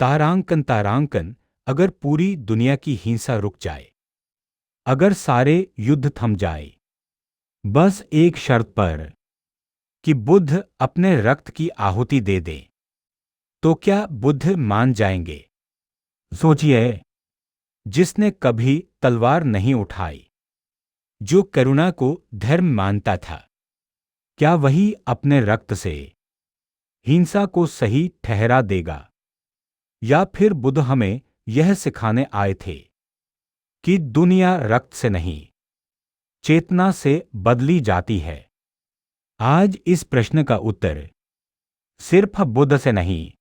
तारांकन तारांकन, अगर पूरी दुनिया की हिंसा रुक जाए, अगर सारे युद्ध थम जाए, बस एक शर्त पर कि बुद्ध अपने रक्त की आहुति दे दे, तो क्या बुद्ध मान जाएंगे? सोचिए, जिसने कभी तलवार नहीं उठाई, जो करुणा को धर्म मानता था, क्या वही अपने रक्त से हिंसा को सही ठहरा देगा? या फिर बुद्ध हमें यह सिखाने आए थे कि दुनिया रक्त से नहीं, चेतना से बदली जाती है? आज इस प्रश्न का उत्तर सिर्फ बुद्ध से नहीं,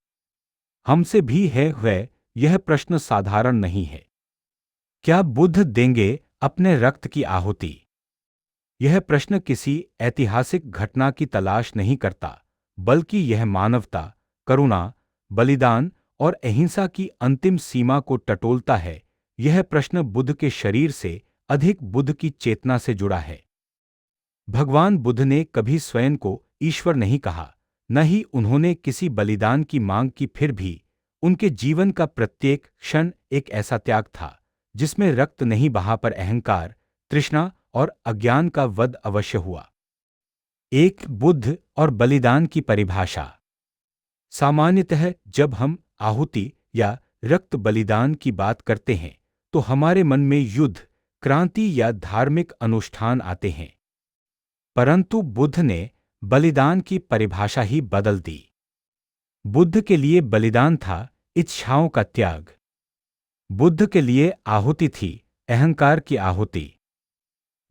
हमसे भी है। वह यह प्रश्न साधारण नहीं है। क्या बुद्ध देंगे अपने रक्त की आहुति? यह प्रश्न किसी ऐतिहासिक घटना की तलाश नहीं करता, बल्कि यह मानवता, करुणा, बलिदान और अहिंसा की अंतिम सीमा को टटोलता है। यह प्रश्न बुद्ध के शरीर से अधिक बुद्ध की चेतना से जुड़ा है। भगवान बुद्ध ने कभी स्वयं को ईश्वर नहीं कहा, न ही उन्होंने किसी बलिदान की मांग की। फिर भी उनके जीवन का प्रत्येक क्षण एक ऐसा त्याग था जिसमें रक्त नहीं बहा, पर अहंकार, तृष्णा और अज्ञान का वध अवश्य हुआ। एक बुद्ध और बलिदान की परिभाषा। सामान्यतः जब हम आहुति या रक्त बलिदान की बात करते हैं तो हमारे मन में युद्ध, क्रांति या धार्मिक अनुष्ठान आते हैं। परंतु बुद्ध ने बलिदान की परिभाषा ही बदल दी। बुद्ध के लिए बलिदान था इच्छाओं का त्याग। बुद्ध के लिए आहुति थी अहंकार की आहुति।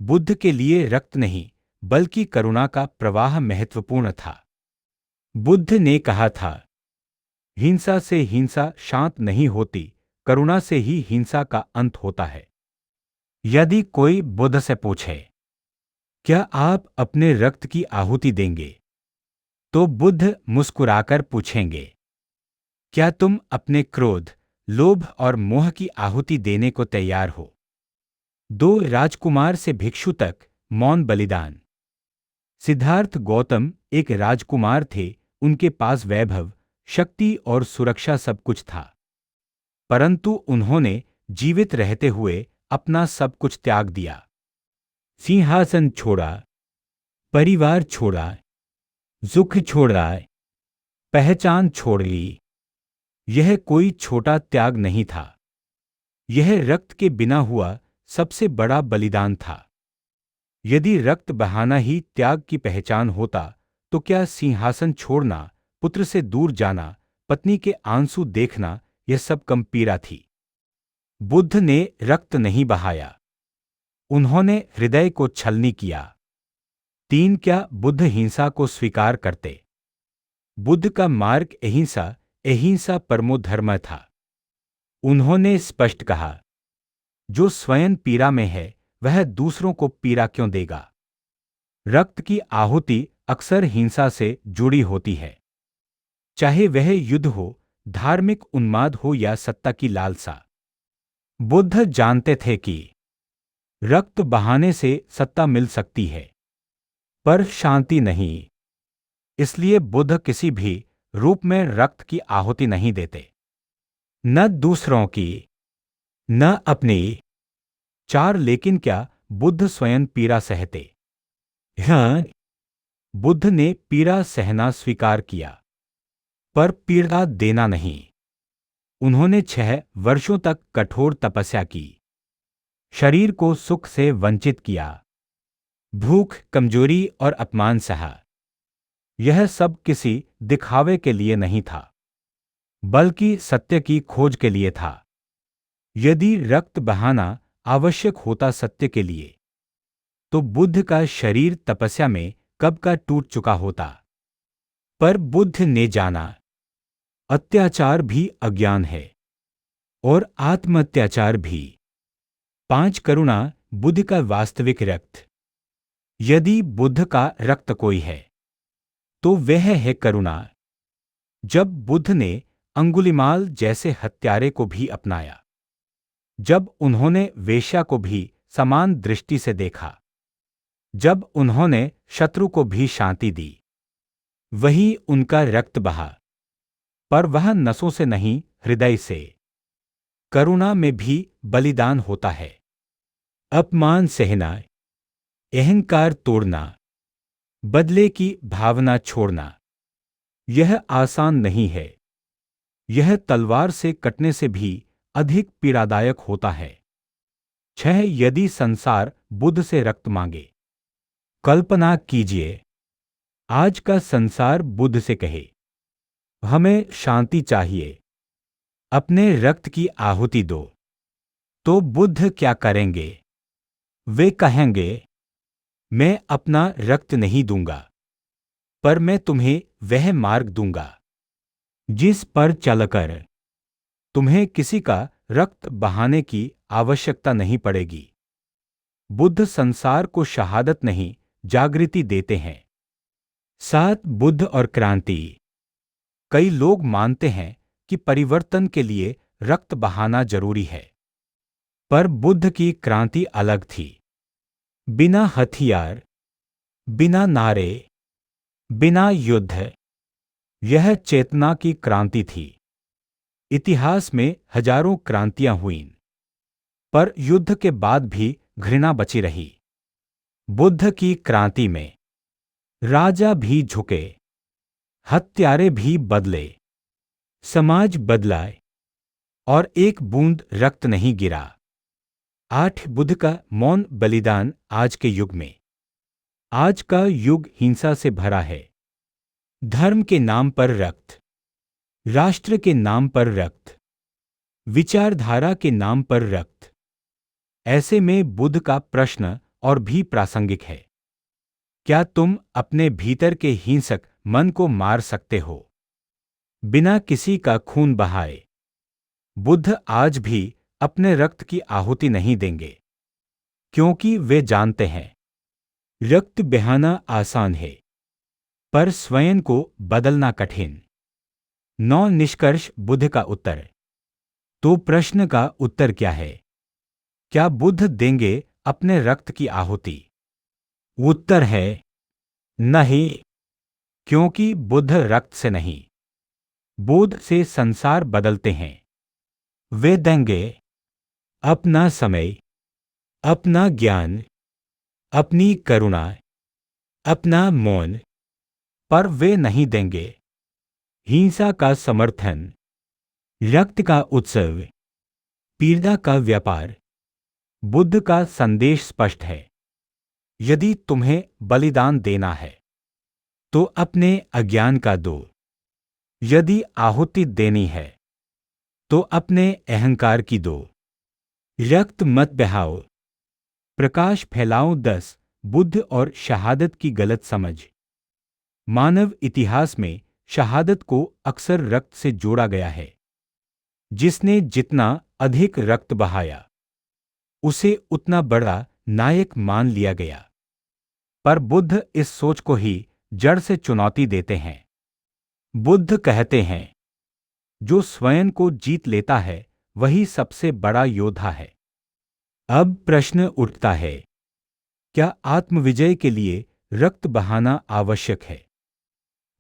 बुद्ध के लिए रक्त नहीं, बल्कि करुणा का प्रवाह महत्वपूर्ण था। बुद्ध ने कहा था, हिंसा से हिंसा शांत नहीं होती, करुणा से ही हिंसा का अंत होता है। यदि कोई बुद्ध से पूछे, क्या आप अपने रक्त की आहुति देंगे? तो बुद्ध मुस्कुराकर पूछेंगे, क्या तुम अपने क्रोध, लोभ और मोह की आहुति देने को तैयार हो? दो राजकुमार से भिक्षु तक मौन बलिदान। सिद्धार्थ गौतम एक राजकुमार थे। उनके पास वैभव, शक्ति और सुरक्षा सब कुछ था, परंतु उन्होंने जीवित रहते हुए अपना सब कुछ त्याग दिया। सिंहासन छोड़ा, परिवार छोड़ा, सुख छोड़ा, पहचान छोड़ ली। यह कोई छोटा त्याग नहीं था, यह रक्त के बिना हुआ सबसे बड़ा बलिदान था। यदि रक्त बहाना ही त्याग की पहचान होता, तो क्या सिंहासन छोड़ना, पुत्र से दूर जाना, पत्नी के आंसू देखना, यह सब कम पीड़ा थी? बुद्ध ने रक्त नहीं बहाया, उन्होंने हृदय को छलनी किया। 3, क्या बुद्ध हिंसा को स्वीकार करते? बुद्ध का मार्ग अहिंसा, अहिंसा परमो धर्म था। उन्होंने स्पष्ट कहा, जो स्वयं पीड़ा में है वह दूसरों को पीड़ा क्यों देगा? रक्त की आहुति अक्सर हिंसा से जुड़ी होती है, चाहे वह युद्ध हो, धार्मिक उन्माद हो या सत्ता की लालसा। बुद्ध जानते थे कि रक्त बहाने से सत्ता मिल सकती है, पर शांति नहीं। इसलिए बुद्ध किसी भी रूप में रक्त की आहुति नहीं देते, न दूसरों की, न अपनी। 4, लेकिन क्या बुद्ध स्वयं पीड़ा सहते? हाँ, बुद्ध ने पीड़ा सहना स्वीकार किया, पर पीड़ा देना नहीं। उन्होंने 6 वर्षों तक कठोर तपस्या की, शरीर को सुख से वंचित किया, भूख, कमजोरी और अपमान सहा। यह सब किसी दिखावे के लिए नहीं था, बल्कि सत्य की खोज के लिए था। यदि रक्त बहाना आवश्यक होता सत्य के लिए, तो बुद्ध का शरीर तपस्या में कब का टूट चुका होता। पर बुद्ध ने जाना, अत्याचार भी अज्ञान है और आत्मअत्याचार भी। 5, करुणा, बुद्ध का वास्तविक रक्त। यदि बुद्ध का रक्त कोई है, तो वह है करुणा। जब बुद्ध ने अंगुलिमाल जैसे हत्यारे को भी अपनाया, जब उन्होंने वेश्या को भी समान दृष्टि से देखा, जब उन्होंने शत्रु को भी शांति दी, वही उनका रक्त बहा। पर वह नसों से नहीं, हृदय से। करुणा में भी बलिदान होता है। अपमान सहना, अहंकार तोड़ना, बदले की भावना छोड़ना, यह आसान नहीं है। यह तलवार से कटने से भी अधिक पीड़ादायक होता है। 6 यदि संसार बुद्ध से रक्त मांगे। कल्पना कीजिए, आज का संसार बुद्ध से कहे, हमें शांति चाहिए, अपने रक्त की आहुति दो। तो बुद्ध क्या करेंगे? वे कहेंगे, मैं अपना रक्त नहीं दूंगा, पर मैं तुम्हें वह मार्ग दूंगा जिस पर चलकर तुम्हें किसी का रक्त बहाने की आवश्यकता नहीं पड़ेगी। बुद्ध संसार को शहादत नहीं, जागृति देते हैं। 7 बुद्ध और क्रांति। कई लोग मानते हैं कि परिवर्तन के लिए रक्त बहाना जरूरी है, पर बुद्ध की क्रांति अलग थी। बिना हथियार, बिना नारे, बिना युद्ध, यह चेतना की क्रांति थी। इतिहास में हजारों क्रांतियां हुईं, पर युद्ध के बाद भी घृणा बची रही। बुद्ध की क्रांति में राजा भी झुके, हत्यारे भी बदले, समाज बदला और एक बूंद रक्त नहीं गिरा। 8 बुद्ध का मौन बलिदान। आज के युग में, आज का युग हिंसा से भरा है। धर्म के नाम पर रक्त, राष्ट्र के नाम पर रक्त, विचारधारा के नाम पर रक्त। ऐसे में बुद्ध का प्रश्न और भी प्रासंगिक है। क्या तुम अपने भीतर के हिंसक मन को मार सकते हो बिना किसी का खून बहाए? बुद्ध आज भी अपने रक्त की आहुति नहीं देंगे, क्योंकि वे जानते हैं रक्त बहाना आसान है, पर स्वयं को बदलना कठिन। 9 निष्कर्ष। बुद्ध का उत्तर। तो प्रश्न का उत्तर क्या है? क्या बुद्ध देंगे अपने रक्त की आहुति? उत्तर है नहीं, क्योंकि बुद्ध रक्त से नहीं, बोध से संसार बदलते हैं। वे देंगे अपना समय, अपना ज्ञान, अपनी करुणा, अपना मौन, पर वे नहीं देंगे हिंसा का समर्थन, रक्त का उत्सव, पीड़ा का व्यापार। बुद्ध का संदेश स्पष्ट है। यदि तुम्हें बलिदान देना है, तो अपने अज्ञान का दो। यदि आहुति देनी है, तो अपने अहंकार की दो। रक्त मत बहाओ, प्रकाश फैलाओ। 10 बुद्ध और शहादत की गलत समझ। मानव इतिहास में शहादत को अक्सर रक्त से जोड़ा गया है। जिसने जितना अधिक रक्त बहाया, उसे उतना बड़ा नायक मान लिया गया। पर बुद्ध इस सोच को ही जड़ से चुनौती देते हैं। बुद्ध कहते हैं, जो स्वयं को जीत लेता है वही सबसे बड़ा योद्धा है। अब प्रश्न उठता है, क्या आत्मविजय के लिए रक्त बहाना आवश्यक है?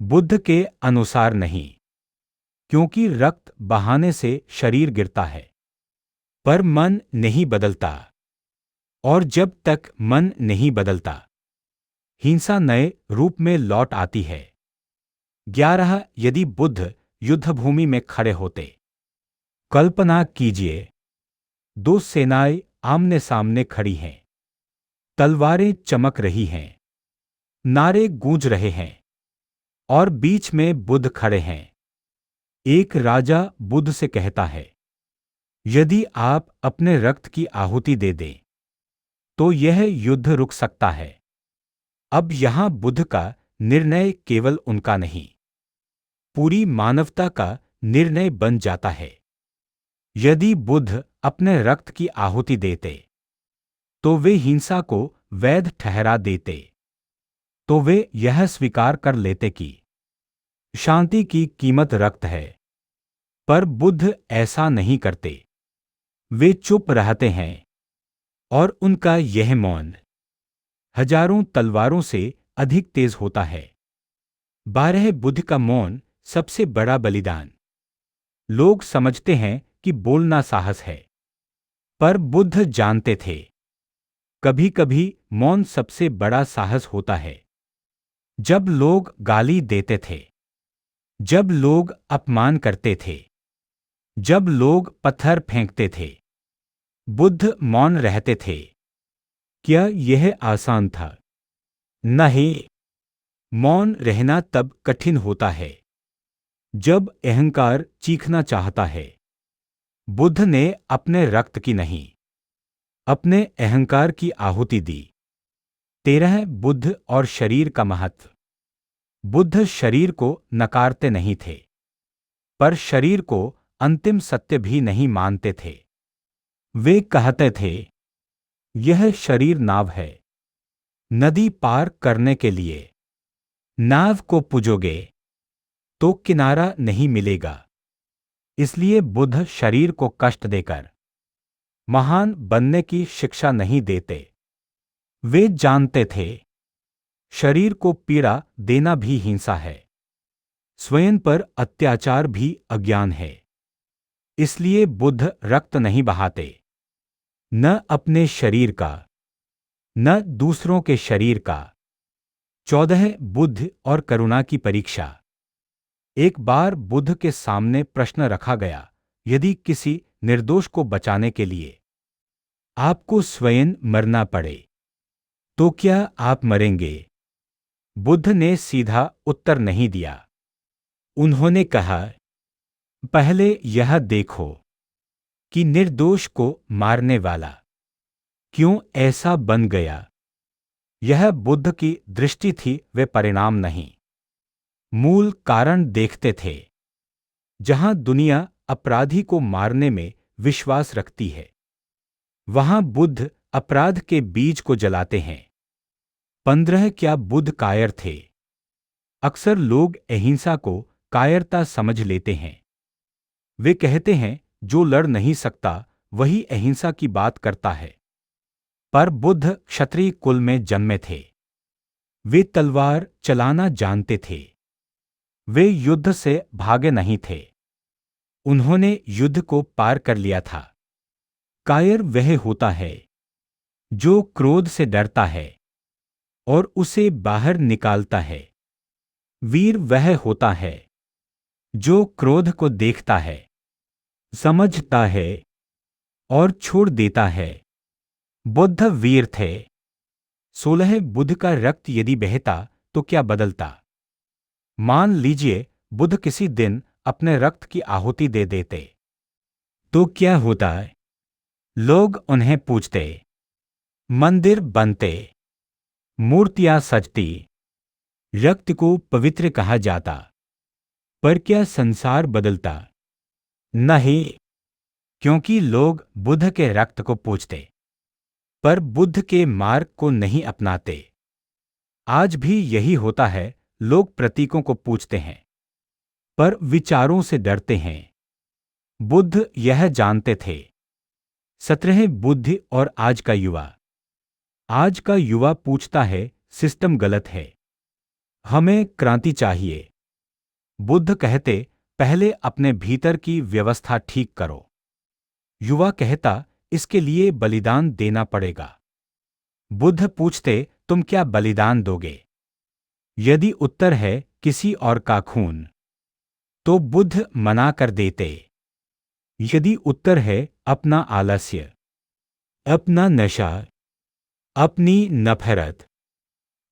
बुद्ध के अनुसार नहीं, क्योंकि रक्त बहाने से शरीर गिरता है, पर मन नहीं बदलता। और जब तक मन नहीं बदलता, हिंसा नए रूप में लौट आती है। 11 यदि बुद्ध युद्धभूमि में खड़े होते। कल्पना कीजिए, 2 सेनाएं आमने सामने खड़ी हैं, तलवारें चमक रही हैं, नारे गूंज रहे हैं, और बीच में बुद्ध खड़े हैं। एक राजा बुद्ध से कहता है, यदि आप अपने रक्त की आहुति दे दें, तो यह युद्ध रुक सकता है। अब यहां बुद्ध का निर्णय केवल उनका नहीं, पूरी मानवता का निर्णय बन जाता है। यदि बुद्ध अपने रक्त की आहुति देते, तो वे हिंसा को वैध ठहरा देते। तो वे यह स्वीकार कर लेते कि शांति की कीमत रक्त है। पर बुद्ध ऐसा नहीं करते। वे चुप रहते हैं, और उनका यह मौन हजारों तलवारों से अधिक तेज होता है। 12 बुद्ध का मौन सबसे बड़ा बलिदान। लोग समझते हैं कि बोलना साहस है, पर बुद्ध जानते थे कभी कभी मौन सबसे बड़ा साहस होता है। जब लोग गाली देते थे, जब लोग अपमान करते थे, जब लोग पत्थर फेंकते थे, बुद्ध मौन रहते थे। क्या यह आसान था? नहीं। मौन रहना तब कठिन होता है जब अहंकार चीखना चाहता है। बुद्ध ने अपने रक्त की नहीं, अपने अहंकार की आहुति दी। 13 बुद्ध और शरीर का महत्व। बुद्ध शरीर को नकारते नहीं थे, पर शरीर को अंतिम सत्य भी नहीं मानते थे। वे कहते थे, यह शरीर नाव है, नदी पार करने के लिए। नाव को पूजोगे तो किनारा नहीं मिलेगा। इसलिए बुद्ध शरीर को कष्ट देकर महान बनने की शिक्षा नहीं देते। वे जानते थे शरीर को पीड़ा देना भी हिंसा है, स्वयं पर अत्याचार भी अज्ञान है। इसलिए बुद्ध रक्त नहीं बहाते, न अपने शरीर का, न दूसरों के शरीर का। 14 बुद्ध और करुणा की परीक्षा। एक बार बुद्ध के सामने प्रश्न रखा गया, यदि किसी निर्दोष को बचाने के लिए आपको स्वयं मरना पड़े तो क्या आप मरेंगे? बुद्ध ने सीधा उत्तर नहीं दिया। उन्होंने कहा, पहले यह देखो कि निर्दोष को मारने वाला क्यों ऐसा बन गया। यह बुद्ध की दृष्टि थी, वे परिणाम नहीं। मूल कारण देखते थे। जहां दुनिया अपराधी को मारने में विश्वास रखती है, वहां बुद्ध अपराध के बीज को जलाते हैं। 15 क्या बुद्ध कायर थे? अक्सर लोग अहिंसा को कायरता समझ लेते हैं। वे कहते हैं, जो लड़ नहीं सकता वही अहिंसा की बात करता है। पर बुद्ध क्षत्रिय कुल में जन्मे थे। वे तलवार चलाना जानते थे। वे युद्ध से भागे नहीं थे, उन्होंने युद्ध को पार कर लिया था। कायर वह होता है जो क्रोध से डरता है और उसे बाहर निकालता है। वीर वह होता है जो क्रोध को देखता है, समझता है और छोड़ देता है। बुद्ध वीर थे। 16 बुद्ध का रक्त यदि बहता तो क्या बदलता? मान लीजिए बुद्ध किसी दिन अपने रक्त की आहुति दे देते, तो क्या होता? लोग उन्हें पूजते, मंदिर बनते, मूर्तियां सजती, रक्त को पवित्र कहा जाता। पर क्या संसार बदलता? नहीं, क्योंकि लोग बुद्ध के रक्त को पूजते, पर बुद्ध के मार्ग को नहीं अपनाते। आज भी यही होता है, लोग प्रतीकों को पूजते हैं, पर विचारों से डरते हैं। बुद्ध यह जानते थे। 17 बुद्ध और आज का युवा। आज का युवा पूछता है, सिस्टम गलत है, हमें क्रांति चाहिए। बुद्ध कहते, पहले अपने भीतर की व्यवस्था ठीक करो। युवा कहता, इसके लिए बलिदान देना पड़ेगा। बुद्ध पूछते, तुम क्या बलिदान दोगे? यदि उत्तर है किसी और का खून, तो बुद्ध मना कर देते। यदि उत्तर है अपना आलस्य, अपना नशा, अपनी नफरत,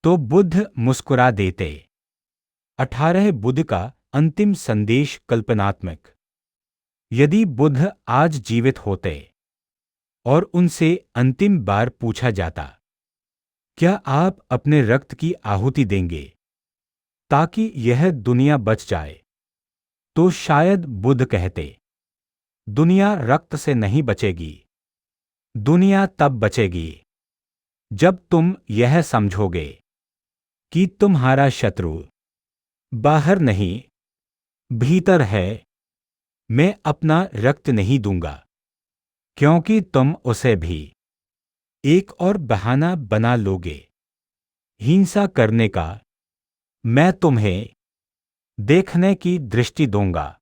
तो बुद्ध मुस्कुरा देते। 18 बुद्ध का अंतिम संदेश कल्पनात्मक। यदि बुद्ध आज जीवित होते और उनसे अंतिम बार पूछा जाता, क्या आप अपने रक्त की आहुति देंगे ताकि यह दुनिया बच जाए, तो शायद बुद्ध कहते, दुनिया रक्त से नहीं बचेगी। दुनिया तब बचेगी जब तुम यह समझोगे कि तुम्हारा शत्रु बाहर नहीं, भीतर है। मैं अपना रक्त नहीं दूंगा, क्योंकि तुम उसे भी एक और बहाना बना लोगे हिंसा करने का। मैं तुम्हें देखने की दृष्टि दूंगा,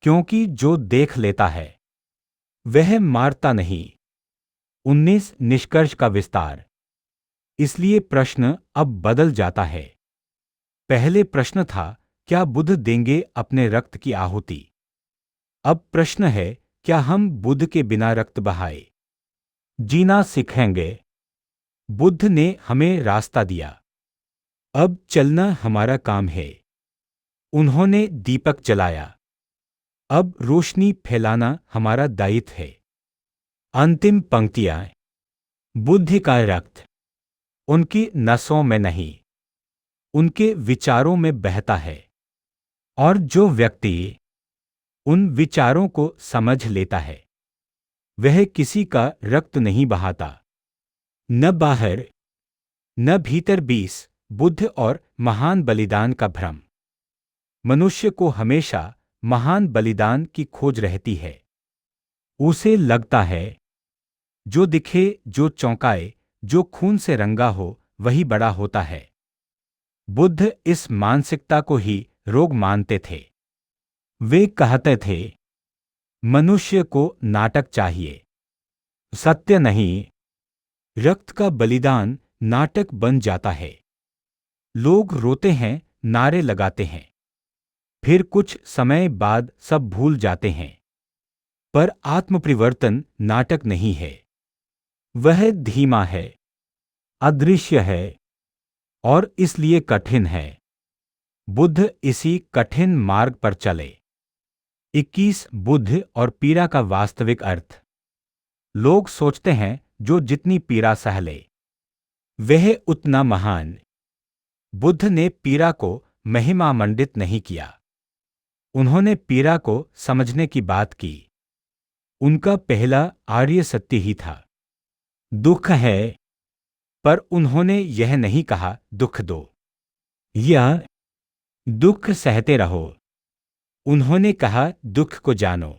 क्योंकि जो देख लेता है वह मारता नहीं। 19 निष्कर्ष का विस्तार। इसलिए प्रश्न अब बदल जाता है। पहले प्रश्न था, क्या बुद्ध देंगे अपने रक्त की आहुति? अब प्रश्न है, क्या हम बुद्ध के बिना रक्त बहाए जीना सीखेंगे? बुद्ध ने हमें रास्ता दिया, अब चलना हमारा काम है। उन्होंने दीपक जलाया, अब रोशनी फैलाना हमारा दायित्व है। अंतिम पंक्तियां। बुद्ध का रक्त उनकी नसों में नहीं, उनके विचारों में बहता है। और जो व्यक्ति उन विचारों को समझ लेता है वह किसी का रक्त नहीं बहाता, न बाहर न भीतर। 20 बुद्ध और महान बलिदान का भ्रम। मनुष्य को हमेशा महान बलिदान की खोज रहती है। उसे लगता है जो दिखे, जो चौंकाए, जो खून से रंगा हो वही बड़ा होता है। बुद्ध इस मानसिकता को ही रोग मानते थे। वे कहते थे, मनुष्य को नाटक चाहिए, सत्य नहीं। रक्त का बलिदान नाटक बन जाता है। लोग रोते हैं, नारे लगाते हैं, फिर कुछ समय बाद सब भूल जाते हैं। पर आत्मपरिवर्तन नाटक नहीं है। वह धीमा है, अदृश्य है और इसलिए कठिन है। बुद्ध इसी कठिन मार्ग पर चले। 21 बुद्ध और पीड़ा का वास्तविक अर्थ। लोग सोचते हैं जो जितनी पीड़ा सह ले वह उतना महान। बुद्ध ने पीड़ा को महिमामंडित नहीं किया। उन्होंने पीड़ा को समझने की बात की। उनका पहला आर्य सत्य ही था। दुख है, पर उन्होंने यह नहीं कहा दुख दो या दुख सहते रहो। उन्होंने कहा दुख को जानो।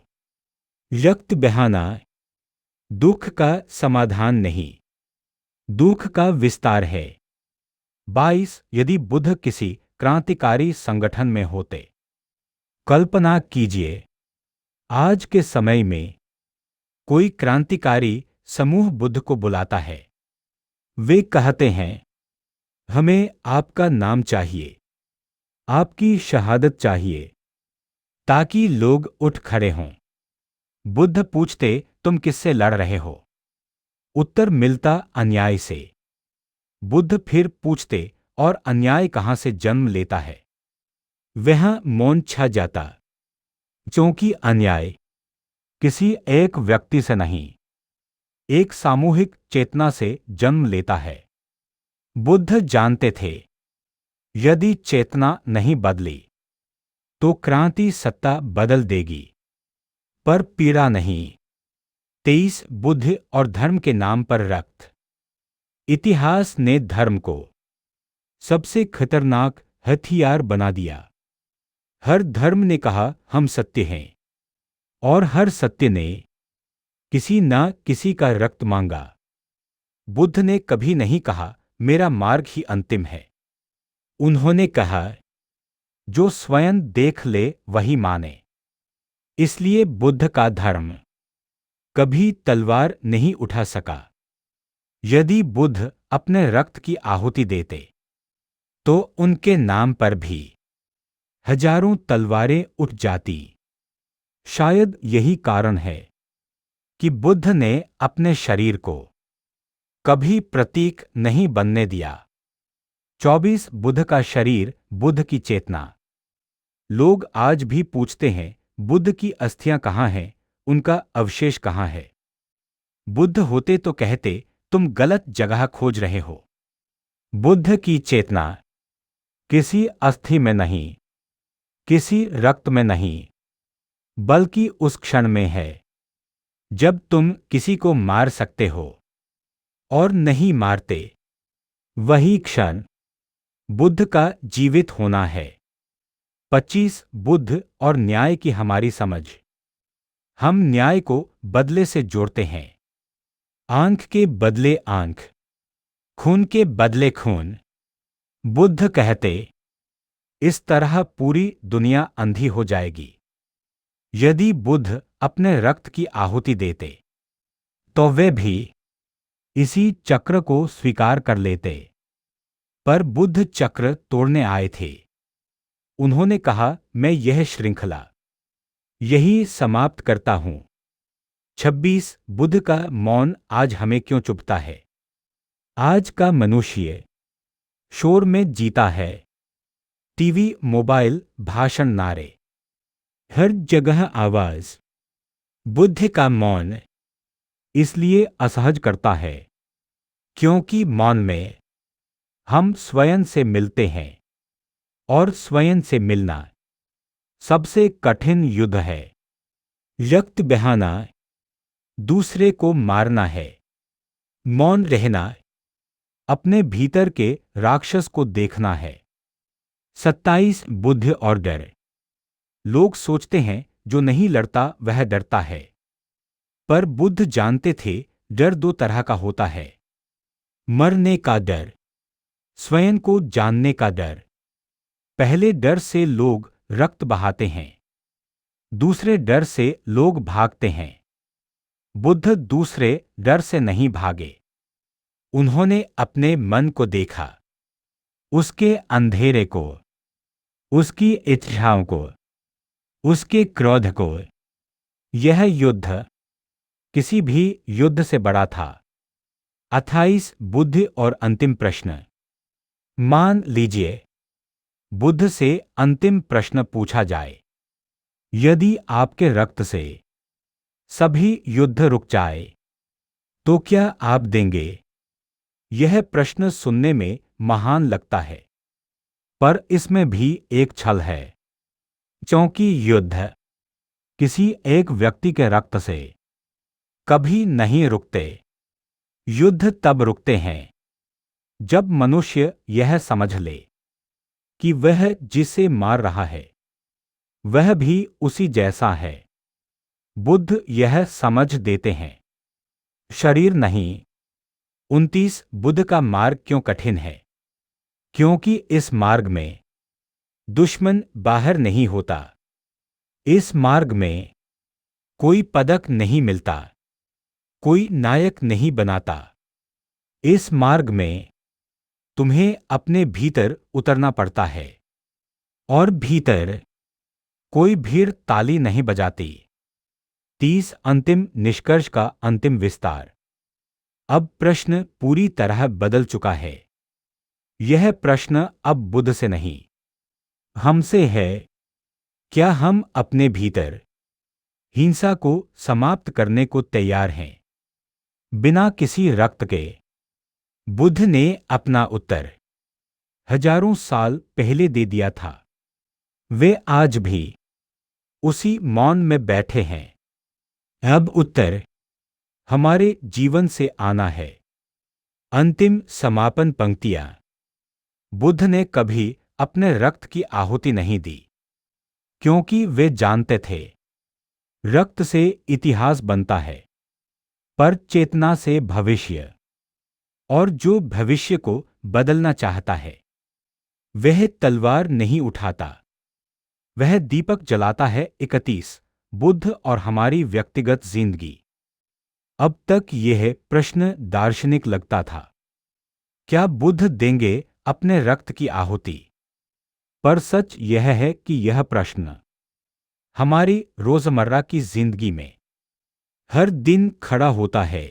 रक्त बहाना दुख का समाधान नहीं, दुख का विस्तार है। 22 यदि बुद्ध किसी क्रांतिकारी संगठन में होते। कल्पना कीजिए, आज के समय में कोई क्रांतिकारी समूह बुद्ध को बुलाता है। वे कहते हैं, हमें आपका नाम चाहिए, आपकी शहादत चाहिए, ताकि लोग उठ खड़े हों। बुद्ध पूछते, तुम किससे लड़ रहे हो? उत्तर मिलता, अन्याय से। बुद्ध फिर पूछते, और अन्याय कहां से जन्म लेता है? वहां मौन छा जाता, क्योंकि अन्याय किसी एक व्यक्ति से नहीं, एक सामूहिक चेतना से जन्म लेता है। बुद्ध जानते थे, यदि चेतना नहीं बदली तो क्रांति सत्ता बदल देगी, पर पीड़ा नहीं। 23 बुद्ध और धर्म के नाम पर रक्त। इतिहास ने धर्म को सबसे खतरनाक हथियार बना दिया। हर धर्म ने कहा हम सत्य हैं, और हर सत्य ने किसी न किसी का रक्त मांगा। बुद्ध ने कभी नहीं कहा मेरा मार्ग ही अंतिम है। उन्होंने कहा जो स्वयं देख ले वही माने। इसलिए बुद्ध का धर्म कभी तलवार नहीं उठा सका। यदि बुद्ध अपने रक्त की आहुति देते तो उनके नाम पर भी हजारों तलवारें उठ जाती। शायद यही कारण है कि बुद्ध ने अपने शरीर को कभी प्रतीक नहीं बनने दिया। 24 बुद्ध का शरीर, बुद्ध की चेतना। लोग आज भी पूछते हैं बुद्ध की अस्थियां कहाँ हैं, उनका अवशेष कहाँ है? बुद्ध होते तो कहते तुम गलत जगह खोज रहे हो। बुद्ध की चेतना किसी अस्थि में नहीं, किसी रक्त में नहीं, बल्कि उस क्षण में है जब तुम किसी को मार सकते हो और नहीं मारते। वही क्षण बुद्ध का जीवित होना है। 25 बुद्ध और न्याय की हमारी समझ। हम न्याय को बदले से जोड़ते हैं। आंख के बदले आंख, खून के बदले खून। बुद्ध कहते इस तरह पूरी दुनिया अंधी हो जाएगी। यदि बुद्ध अपने रक्त की आहुति देते तो वे भी इसी चक्र को स्वीकार कर लेते। पर बुद्ध चक्र तोड़ने आए थे। उन्होंने कहा, मैं यह श्रृंखला यही समाप्त करता हूं। 26 बुद्ध का मौन आज हमें क्यों चुभता है? आज का मनुष्य शोर में जीता है। टीवी, मोबाइल, भाषण, नारे, हर जगह आवाज। बुद्ध का मौन इसलिए असहज करता है क्योंकि मौन में हम स्वयं से मिलते हैं, और स्वयं से मिलना सबसे कठिन युद्ध है। रक्त बहाना दूसरे को मारना है। मौन रहना अपने भीतर के राक्षस को देखना है। 27 बुद्ध और डर। लोग सोचते हैं जो नहीं लड़ता वह डरता है, पर बुद्ध जानते थे डर दो तरह का होता है। मरने का डर, स्वयं को जानने का डर। पहले डर से लोग रक्त बहाते हैं, दूसरे डर से लोग भागते हैं। बुद्ध दूसरे डर से नहीं भागे। उन्होंने अपने मन को देखा, उसके अंधेरे को, उसकी इच्छाओं को, उसके क्रोध को। यह युद्ध किसी भी युद्ध से बड़ा था। 28 बुद्ध और अंतिम प्रश्न। मान लीजिए बुद्ध से अंतिम प्रश्न पूछा जाए, यदि आपके रक्त से सभी युद्ध रुक जाए तो क्या आप देंगे? यह प्रश्न सुनने में महान लगता है, पर इसमें भी एक छल है, क्योंकि युद्ध किसी एक व्यक्ति के रक्त से कभी नहीं रुकते। युद्ध तब रुकते हैं जब मनुष्य यह समझ ले कि वह जिसे मार रहा है वह भी उसी जैसा है। बुद्ध यह समझ देते हैं, शरीर नहीं। 29 बुद्ध का मार्ग क्यों कठिन है? क्योंकि इस मार्ग में दुश्मन बाहर नहीं होता। इस मार्ग में कोई पदक नहीं मिलता, कोई नायक नहीं बनाता। इस मार्ग में तुम्हें अपने भीतर उतरना पड़ता है, और भीतर कोई भीड़ ताली नहीं बजाती। 30 अंतिम निष्कर्ष का अंतिम विस्तार। अब प्रश्न पूरी तरह बदल चुका है। यह प्रश्न अब बुद्ध से नहीं, हमसे है। क्या हम अपने भीतर हिंसा को समाप्त करने को तैयार हैं? बिना किसी रक्त के। बुद्ध ने अपना उत्तर हजारों साल पहले दे दिया था। वे आज भी उसी मौन में बैठे हैं। अब उत्तर हमारे जीवन से आना है। अंतिम समापन पंक्तियां। बुद्ध ने कभी अपने रक्त की आहुति नहीं दी, क्योंकि वे जानते थे रक्त से इतिहास बनता है, पर चेतना से भविष्य। और जो भविष्य को बदलना चाहता है वह तलवार नहीं उठाता, वह दीपक जलाता है। 31 बुद्ध और हमारी व्यक्तिगत जिंदगी। अब तक यह प्रश्न दार्शनिक लगता था, क्या बुद्ध देंगे अपने रक्त की आहुति? पर सच यह है कि यह प्रश्न हमारी रोजमर्रा की जिंदगी में हर दिन खड़ा होता है।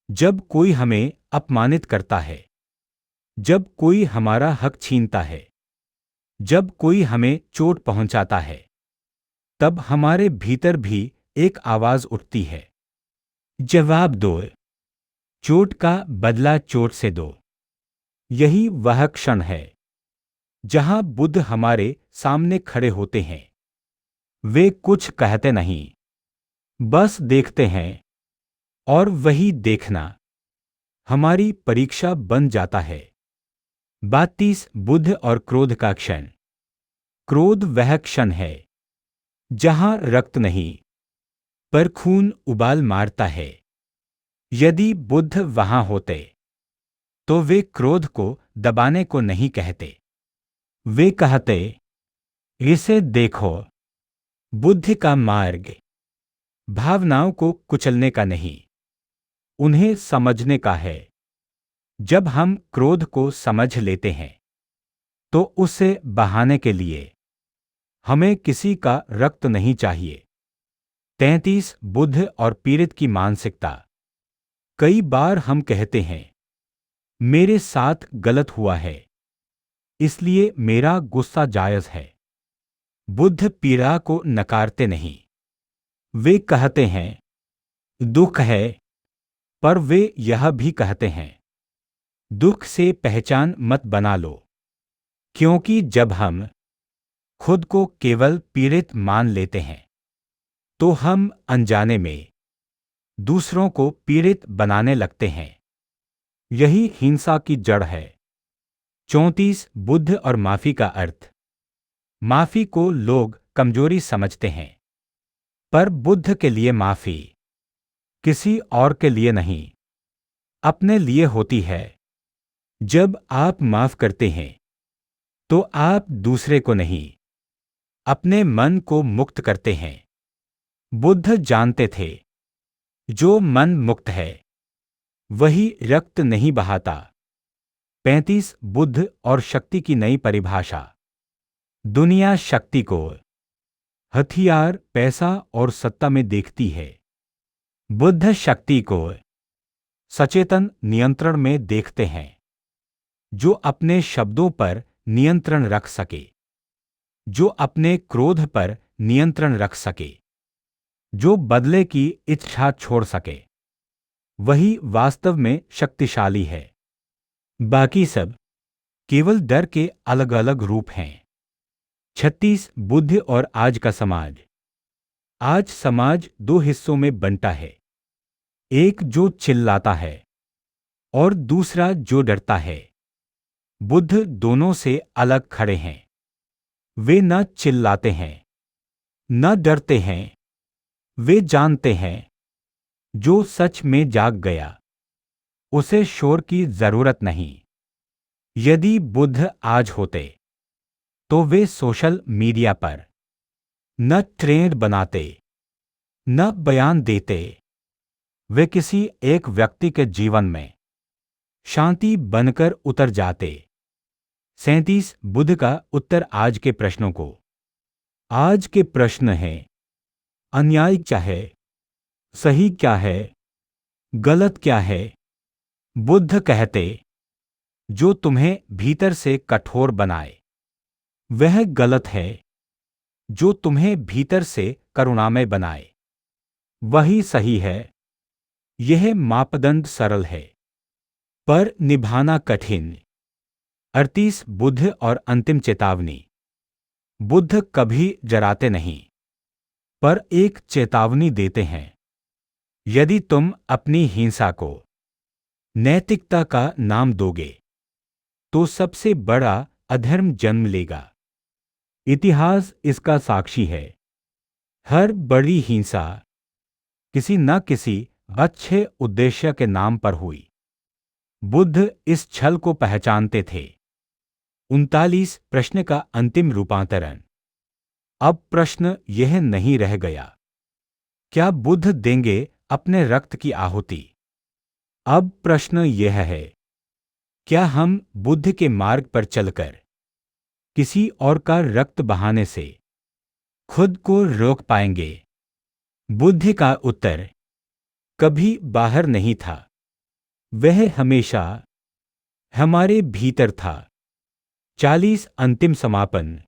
जब कोई हमें अपमानित करता है, जब कोई हमारा हक छीनता है, जब कोई हमें चोट पहुंचाता है, तब हमारे भीतर भी एक आवाज उठती है, जवाब दो। चोट का बदला चोट से दो। यही वह क्षण है जहां बुद्ध हमारे सामने खड़े होते हैं। वे कुछ कहते नहीं, बस देखते हैं, और वही देखना हमारी परीक्षा बन जाता है। 32 बुद्ध और क्रोध का क्षण। क्रोध वह क्षण है जहां रक्त नहीं, पर खून उबाल मारता है। यदि बुद्ध वहां होते तो वे क्रोध को दबाने को नहीं कहते। वे कहते, इसे देखो, बुद्धि का मार्ग भावनाओं को कुचलने का नहीं, उन्हें समझने का है। जब हम क्रोध को समझ लेते हैं तो उसे बहाने के लिए हमें किसी का रक्त नहीं चाहिए। 33 बुद्ध और पीड़ित की मानसिकता। कई बार हम कहते हैं, मेरे साथ गलत हुआ है, इसलिए मेरा गुस्सा जायज है। बुद्ध पीड़ा को नकारते नहीं। वे कहते हैं, दुख है, पर वे यह भी कहते हैं, दुख से पहचान मत बना लो। क्योंकि जब हम खुद को केवल पीड़ित मान लेते हैं तो हम अनजाने में दूसरों को पीड़ित बनाने लगते हैं। यही हिंसा की जड़ है। 34 बुद्ध और माफी का अर्थ। माफी को लोग कमजोरी समझते हैं, पर बुद्ध के लिए माफी किसी और के लिए नहीं, अपने लिए होती है। जब आप माफ करते हैं तो आप दूसरे को नहीं, अपने मन को मुक्त करते हैं। बुद्ध जानते थे, जो मन मुक्त है वही रक्त नहीं बहाता। 35 बुद्ध और शक्ति की नई परिभाषा। दुनिया शक्ति को हथियार, पैसा और सत्ता में देखती है। बुद्ध शक्ति को सचेतन नियंत्रण में देखते हैं, जो अपने शब्दों पर नियंत्रण रख सके, जो अपने क्रोध पर नियंत्रण रख सके, जो बदले की इच्छा छोड़ सके, वही वास्तव में शक्तिशाली है। बाकी सब केवल डर के अलग अलग रूप हैं। 36 बुद्ध और आज का समाज। आज समाज दो हिस्सों में बंटा है, एक जो चिल्लाता है और दूसरा जो डरता है। बुद्ध दोनों से अलग खड़े हैं। वे न चिल्लाते हैं, न डरते हैं। वे जानते हैं, जो सच में जाग गया उसे शोर की जरूरत नहीं। यदि बुद्ध आज होते तो वे सोशल मीडिया पर न ट्रेंड बनाते, न बयान देते। वे किसी एक व्यक्ति के जीवन में शांति बनकर उतर जाते। 37 बुद्ध का उत्तर आज के प्रश्नों को। आज के प्रश्न हैं, अन्याय क्या है, सही क्या है, गलत क्या है। बुद्ध कहते, जो तुम्हें भीतर से कठोर बनाए वह गलत है, जो तुम्हें भीतर से करुणामय बनाए वही सही है। यह मापदंड सरल है, पर निभाना कठिन। 38 बुद्ध और अंतिम चेतावनी। बुद्ध कभी डराते नहीं, पर एक चेतावनी देते हैं। यदि तुम अपनी हिंसा को नैतिकता का नाम दोगे तो सबसे बड़ा अधर्म जन्म लेगा। इतिहास इसका साक्षी है। हर बड़ी हिंसा किसी न किसी अच्छे उद्देश्य के नाम पर हुई। बुद्ध इस छल को पहचानते थे। 39 प्रश्न का अंतिम रूपांतरण। अब प्रश्न यह नहीं रह गया, क्या बुद्ध देंगे अपने रक्त की आहुति? अब प्रश्न यह है, क्या हम बुद्ध के मार्ग पर चलकर किसी और का रक्त बहाने से खुद को रोक पाएंगे? बुद्ध का उत्तर कभी बाहर नहीं था, वह हमेशा हमारे भीतर था। 40 अंतिम समापन।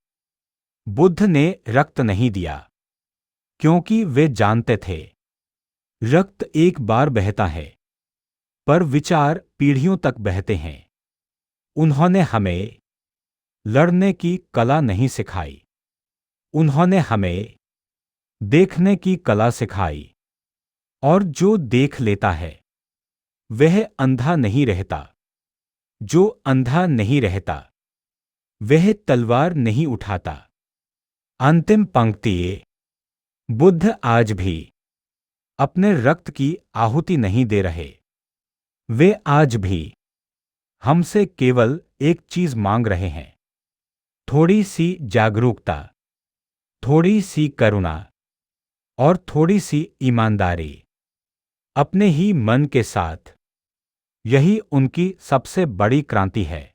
बुद्ध ने रक्त नहीं दिया क्योंकि वे जानते थे, रक्त एक बार बहता है, पर विचार पीढ़ियों तक बहते हैं। उन्होंने हमें लड़ने की कला नहीं सिखाई, उन्होंने हमें देखने की कला सिखाई। और जो देख लेता है वह अंधा नहीं रहता, जो अंधा नहीं रहता वह तलवार नहीं उठाता। अंतिम पंक्ति। बुद्ध आज भी अपने रक्त की आहुति नहीं दे रहे। वे आज भी हमसे केवल एक चीज मांग रहे हैं, थोड़ी सी जागरूकता, थोड़ी सी करुणा और थोड़ी सी ईमानदारी अपने ही मन के साथ। यही उनकी सबसे बड़ी क्रांति है।